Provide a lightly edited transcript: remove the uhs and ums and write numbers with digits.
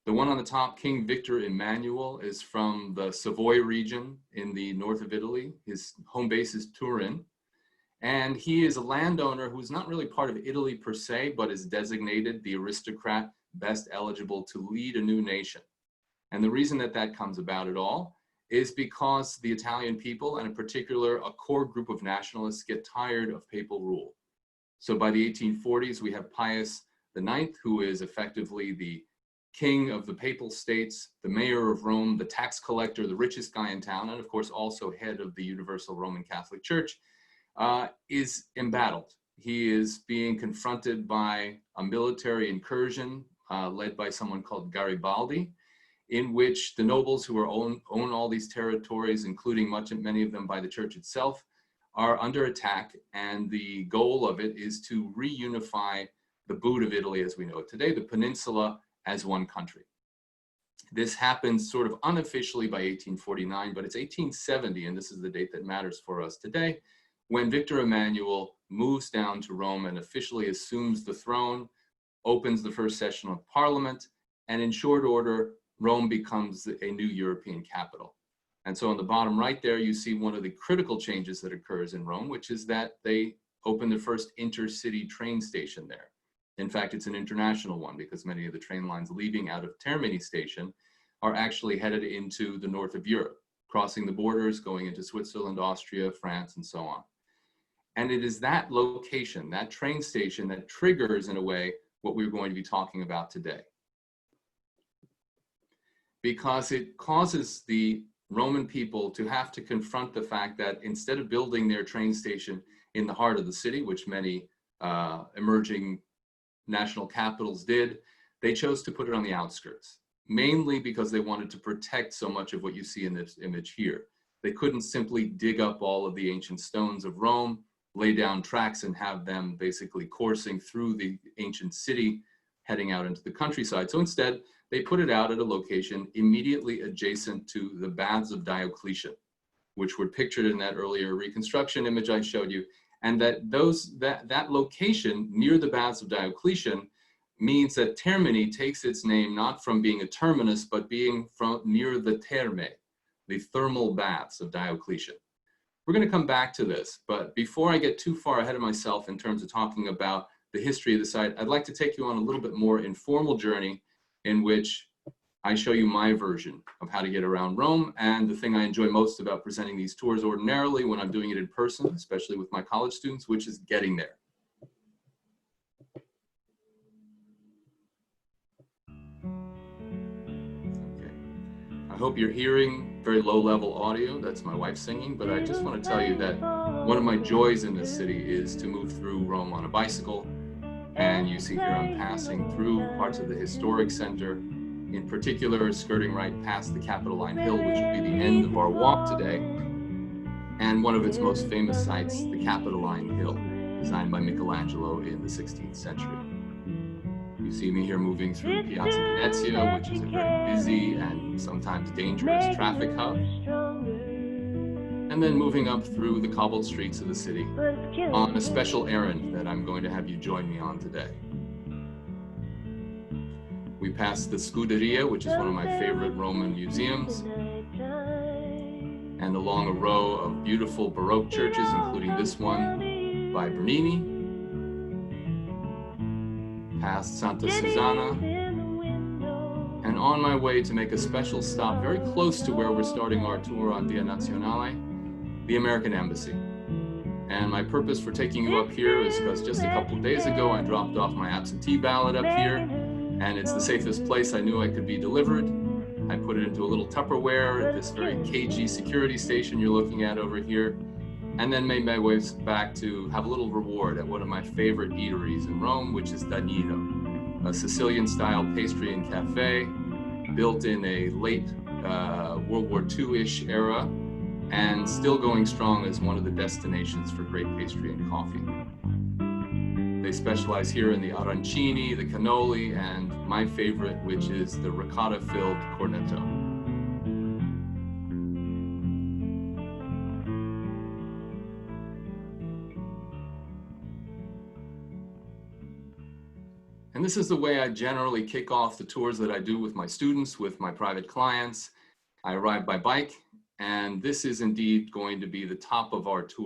The one on the top, King Victor Emmanuel, is from the Savoy region in the north of Italy. His home base is Turin. And he is a landowner who's not really part of Italy per se, but is designated the aristocrat best eligible to lead a new nation. And the reason that that comes about at all is because the Italian people, and in particular a core group of nationalists, get tired of papal rule. So by the 1840s, we have Pius IX, who is effectively the king of the papal states, the mayor of Rome, the tax collector, the richest guy in town, and of course also head of the Universal Roman Catholic Church, is embattled. He is being confronted by a military incursion led by someone called Garibaldi, in which the nobles who own all these territories, including many of them by the church itself, are under attack. And the goal of it is to reunify the boot of Italy as we know it today, the peninsula, as one country. This happens sort of unofficially by 1849, but it's 1870, and this is the date that matters for us today, when Victor Emmanuel moves down to Rome and officially assumes the throne, opens the first session of Parliament, and in short order, Rome becomes a new European capital. And so on the bottom right there, you see one of the critical changes that occurs in Rome, which is that they open the first intercity train station there. In fact, it's an international one because many of the train lines leaving out of Termini station are actually headed into the north of Europe, crossing the borders, going into Switzerland, Austria, France, and so on. And it is that location, that train station, that triggers, in a way, what we're going to be talking about today. Because it causes the Roman people to have to confront the fact that instead of building their train station in the heart of the city, which many emerging national capitals did, they chose to put it on the outskirts, mainly because they wanted to protect so much of what you see in this image here. They couldn't simply dig up all of the ancient stones of Rome, lay down tracks and have them basically coursing through the ancient city, heading out into the countryside. So instead, they put it out at a location immediately adjacent to the Baths of Diocletian, which were pictured in that earlier reconstruction image I showed you. And that location near the Baths of Diocletian means that Termini takes its name not from being a terminus, but being from near the Terme, the thermal baths of Diocletian. We're going to come back to this, but before I get too far ahead of myself in terms of talking about the history of the site, I'd like to take you on a little bit more informal journey in which I show you my version of how to get around Rome, and the thing I enjoy most about presenting these tours ordinarily when I'm doing it in person, especially with my college students, which is getting there. Okay. I hope you're hearing very low-level audio. That's my wife singing, but I just want to tell you that one of my joys in this city is to move through Rome on a bicycle. And you see here I'm passing through parts of the historic center, in particular skirting right past the Capitoline Hill, which will be the end of our walk today, and one of its most famous sites, the Capitoline Hill, designed by Michelangelo in the 16th century. You see me here moving through Piazza Venezia, which is a very busy and sometimes dangerous traffic hub, and then moving up through the cobbled streets of the city on a special errand that I'm going to have you join me on today. We passed the Scuderia, which is one of my favorite Roman museums, and along a row of beautiful Baroque churches, including this one by Bernini, past Santa Susanna, and on my way to make a special stop very close to where we're starting our tour on Via Nazionale, the American Embassy. And my purpose for taking you up here is because just a couple of days ago I dropped off my absentee ballot up here, and it's the safest place I knew I could be delivered. I put it into a little Tupperware at this very cagey security station you're looking at over here, and then made my way back to have a little reward at one of my favorite eateries in Rome, which is Danino, a Sicilian-style pastry and cafe built in a late World War II-ish era, and still going strong as one of the destinations for great pastry and coffee. They specialize here in the arancini, the cannoli, and my favorite, which is the ricotta-filled cornetto. And this is the way I generally kick off the tours that I do with my students, with my private clients. I arrive by bike, and this is indeed going to be the top of our tour.